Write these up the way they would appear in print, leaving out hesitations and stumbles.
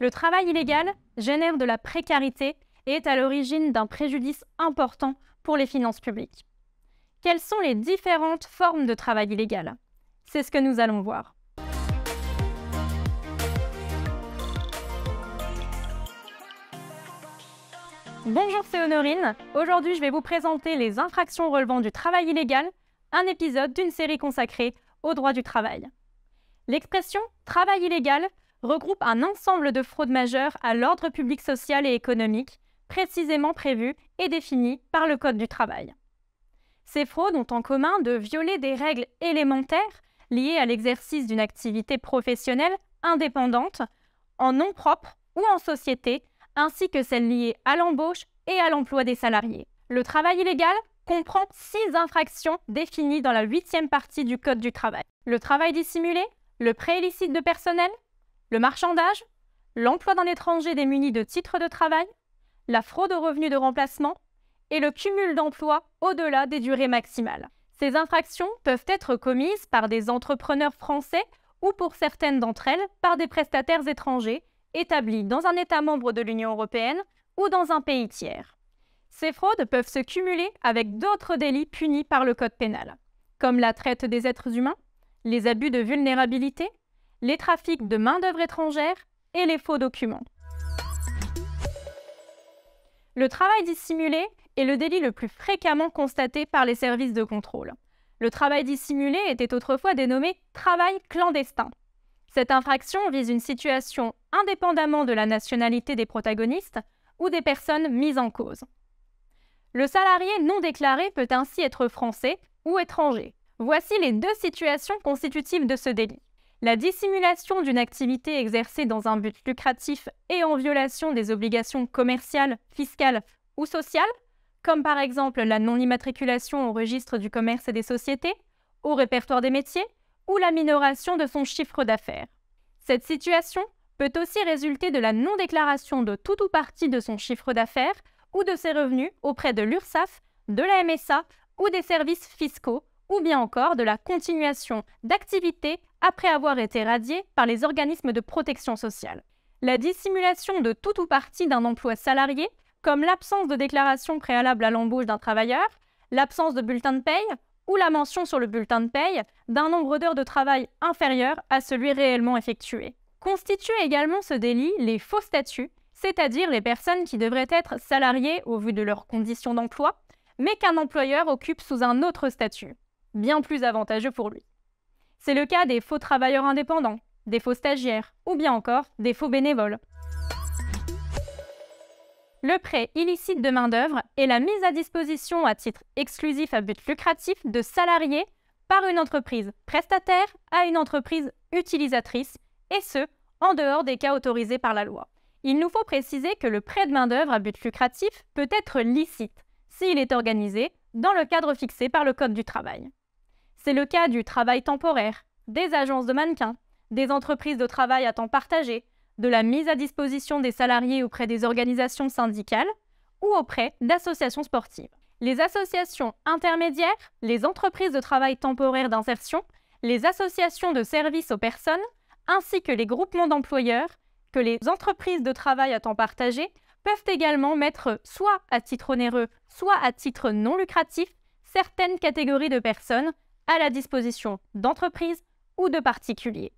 Le travail illégal génère de la précarité et est à l'origine d'un préjudice important pour les finances publiques. Quelles sont les différentes formes de travail illégal? C'est ce que nous allons voir. Bonjour, c'est Honorine. Aujourd'hui, je vais vous présenter les infractions relevant du travail illégal, un épisode d'une série consacrée au droit du travail. L'expression « travail illégal » regroupe un ensemble de fraudes majeures à l'ordre public social et économique, précisément prévues et définies par le Code du travail. Ces fraudes ont en commun de violer des règles élémentaires liées à l'exercice d'une activité professionnelle indépendante, en nom propre ou en société, ainsi que celles liées à l'embauche et à l'emploi des salariés. Le travail illégal comprend 6 infractions définies dans la 8e partie du Code du travail. Le travail dissimulé, le prêt illicite de personnel, le marchandage, l'emploi d'un étranger démuni de titre de travail, la fraude aux revenus de remplacement et le cumul d'emplois au-delà des durées maximales. Ces infractions peuvent être commises par des entrepreneurs français ou pour certaines d'entre elles par des prestataires étrangers établis dans un État membre de l'Union européenne ou dans un pays tiers. Ces fraudes peuvent se cumuler avec d'autres délits punis par le Code pénal, comme la traite des êtres humains, les abus de vulnérabilité, les trafics de main-d'œuvre étrangère et les faux documents. Le travail dissimulé est le délit le plus fréquemment constaté par les services de contrôle. Le travail dissimulé était autrefois dénommé travail clandestin. Cette infraction vise une situation indépendamment de la nationalité des protagonistes ou des personnes mises en cause. Le salarié non déclaré peut ainsi être français ou étranger. Voici les 2 situations constitutives de ce délit. La dissimulation d'une activité exercée dans un but lucratif et en violation des obligations commerciales, fiscales ou sociales, comme par exemple la non-immatriculation au registre du commerce et des sociétés, au répertoire des métiers, ou la minoration de son chiffre d'affaires. Cette situation peut aussi résulter de la non-déclaration de tout ou partie de son chiffre d'affaires ou de ses revenus auprès de l'URSSAF, de la MSA ou des services fiscaux, ou bien encore de la continuation d'activités après avoir été radié par les organismes de protection sociale. La dissimulation de tout ou partie d'un emploi salarié, comme l'absence de déclaration préalable à l'embauche d'un travailleur, l'absence de bulletin de paye ou la mention sur le bulletin de paye d'un nombre d'heures de travail inférieur à celui réellement effectué. Constituent également ce délit les faux statuts, c'est-à-dire les personnes qui devraient être salariées au vu de leurs conditions d'emploi, mais qu'un employeur occupe sous un autre statut, bien plus avantageux pour lui. C'est le cas des faux travailleurs indépendants, des faux stagiaires ou bien encore des faux bénévoles. Le prêt illicite de main-d'œuvre est la mise à disposition à titre exclusif à but lucratif de salariés par une entreprise prestataire à une entreprise utilisatrice, et ce, en dehors des cas autorisés par la loi. Il nous faut préciser que le prêt de main-d'œuvre à but lucratif peut être licite s'il est organisé dans le cadre fixé par le Code du travail. C'est le cas du travail temporaire, des agences de mannequins, des entreprises de travail à temps partagé, de la mise à disposition des salariés auprès des organisations syndicales ou auprès d'associations sportives. Les associations intermédiaires, les entreprises de travail temporaire d'insertion, les associations de services aux personnes, ainsi que les groupements d'employeurs, que les entreprises de travail à temps partagé peuvent également mettre soit à titre onéreux, soit à titre non lucratif certaines catégories de personnes à la disposition d'entreprises ou de particuliers.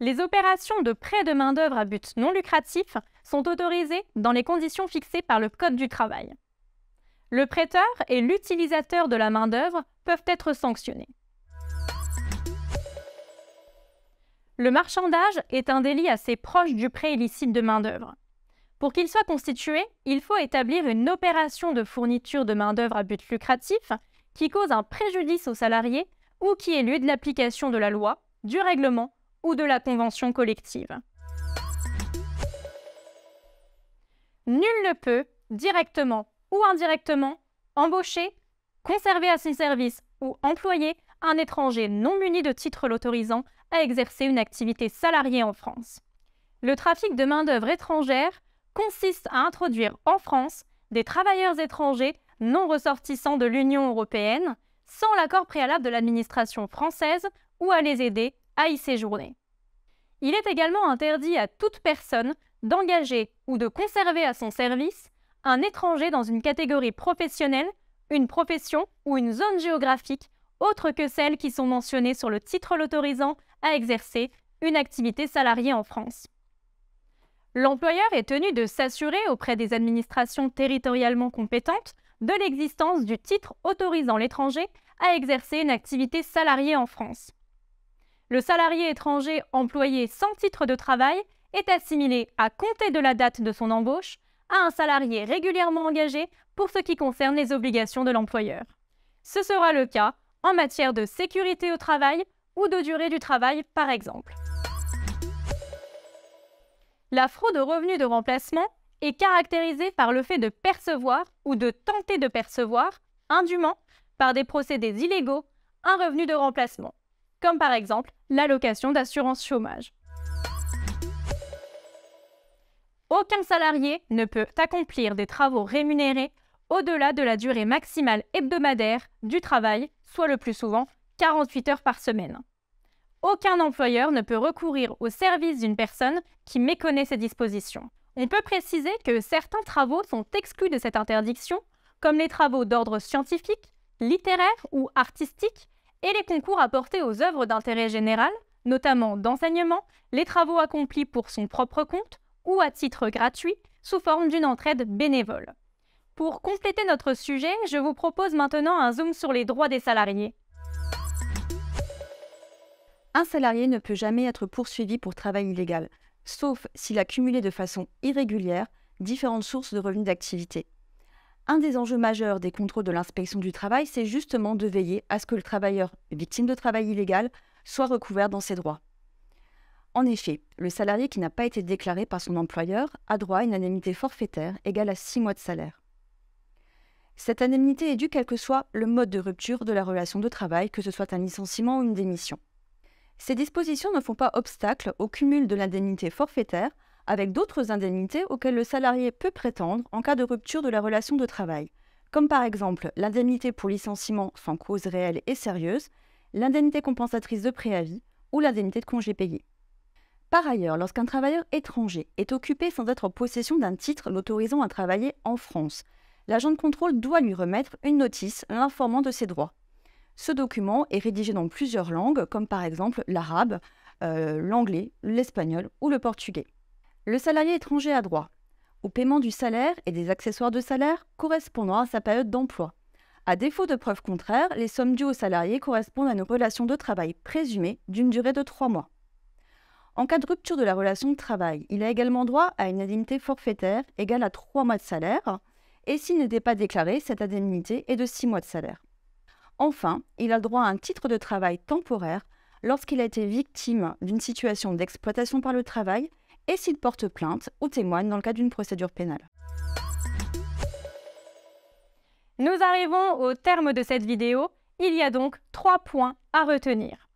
Les opérations de prêt de main-d'œuvre à but non lucratif sont autorisées dans les conditions fixées par le Code du travail. Le prêteur et l'utilisateur de la main-d'œuvre peuvent être sanctionnés. Le marchandage est un délit assez proche du prêt illicite de main-d'œuvre. Pour qu'il soit constitué, il faut établir une opération de fourniture de main-d'œuvre à but lucratif qui cause un préjudice aux salariés ou qui élude l'application de la loi, du règlement ou de la convention collective. Nul ne peut, directement ou indirectement, embaucher, conserver à son service ou employer un étranger non muni de titre l'autorisant à exercer une activité salariée en France. Le trafic de main-d'œuvre étrangère consiste à introduire en France des travailleurs étrangers non ressortissants de l'Union européenne sans l'accord préalable de l'administration française ou à les aider à y séjourner. Il est également interdit à toute personne d'engager ou de conserver à son service un étranger dans une catégorie professionnelle, une profession ou une zone géographique autre que celles qui sont mentionnées sur le titre l'autorisant à exercer une activité salariée en France. L'employeur est tenu de s'assurer auprès des administrations territorialement compétentes de l'existence du titre autorisant l'étranger à exercer une activité salariée en France. Le salarié étranger employé sans titre de travail est assimilé, à compter de la date de son embauche, à un salarié régulièrement engagé pour ce qui concerne les obligations de l'employeur. Ce sera le cas en matière de sécurité au travail ou de durée du travail, par exemple. La fraude aux revenus de remplacement est caractérisée par le fait de percevoir ou de tenter de percevoir, indûment, par des procédés illégaux, un revenu de remplacement, comme par exemple l'allocation d'assurance chômage. Aucun salarié ne peut accomplir des travaux rémunérés au-delà de la durée maximale hebdomadaire du travail, soit le plus souvent 48 heures par semaine. Aucun employeur ne peut recourir au service d'une personne qui méconnaît ces dispositions. On peut préciser que certains travaux sont exclus de cette interdiction, comme les travaux d'ordre scientifique, littéraire ou artistique, et les concours apportés aux œuvres d'intérêt général, notamment d'enseignement, les travaux accomplis pour son propre compte ou à titre gratuit, sous forme d'une entraide bénévole. Pour compléter notre sujet, je vous propose maintenant un zoom sur les droits des salariés. Un salarié ne peut jamais être poursuivi pour travail illégal, sauf s'il a cumulé de façon irrégulière différentes sources de revenus d'activité. Un des enjeux majeurs des contrôles de l'inspection du travail, c'est justement de veiller à ce que le travailleur victime de travail illégal soit recouvert dans ses droits. En effet, le salarié qui n'a pas été déclaré par son employeur a droit à une indemnité forfaitaire égale à 6 mois de salaire. Cette indemnité est due quel que soit le mode de rupture de la relation de travail, que ce soit un licenciement ou une démission. Ces dispositions ne font pas obstacle au cumul de l'indemnité forfaitaire avec d'autres indemnités auxquelles le salarié peut prétendre en cas de rupture de la relation de travail, comme par exemple l'indemnité pour licenciement sans cause réelle et sérieuse, l'indemnité compensatrice de préavis ou l'indemnité de congé payé. Par ailleurs, lorsqu'un travailleur étranger est occupé sans être en possession d'un titre l'autorisant à travailler en France, l'agent de contrôle doit lui remettre une notice l'informant de ses droits. Ce document est rédigé dans plusieurs langues, comme par exemple l'arabe, l'anglais, l'espagnol ou le portugais. Le salarié étranger a droit au paiement du salaire et des accessoires de salaire correspondant à sa période d'emploi. À défaut de preuves contraires, les sommes dues au salarié correspondent à une relation de travail présumée d'une durée de 3 mois. En cas de rupture de la relation de travail, il a également droit à une indemnité forfaitaire égale à 3 mois de salaire, et s'il n'était pas déclaré, cette indemnité est de 6 mois de salaire. Enfin, il a droit à un titre de travail temporaire lorsqu'il a été victime d'une situation d'exploitation par le travail et s'il porte plainte ou témoigne dans le cadre d'une procédure pénale. Nous arrivons au terme de cette vidéo. Il y a donc 3 points à retenir.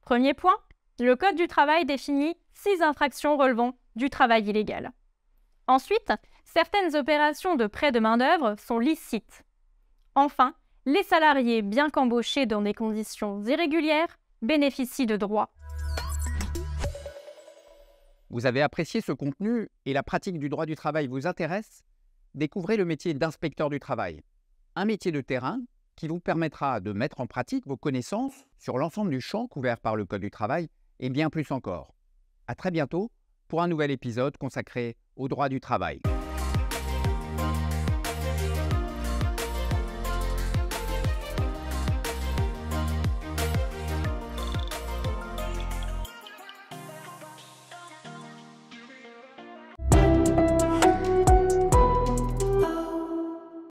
Premier point, le Code du travail définit 6 infractions relevant du travail illégal. Ensuite, certaines opérations de prêt de main-d'œuvre sont licites. Enfin, les salariés bien qu'embauchés dans des conditions irrégulières bénéficient de droits. Vous avez apprécié ce contenu et la pratique du droit du travail vous intéresse? Découvrez le métier d'inspecteur du travail, un métier de terrain qui vous permettra de mettre en pratique vos connaissances sur l'ensemble du champ couvert par le Code du travail et bien plus encore. À très bientôt pour un nouvel épisode consacré au droit du travail.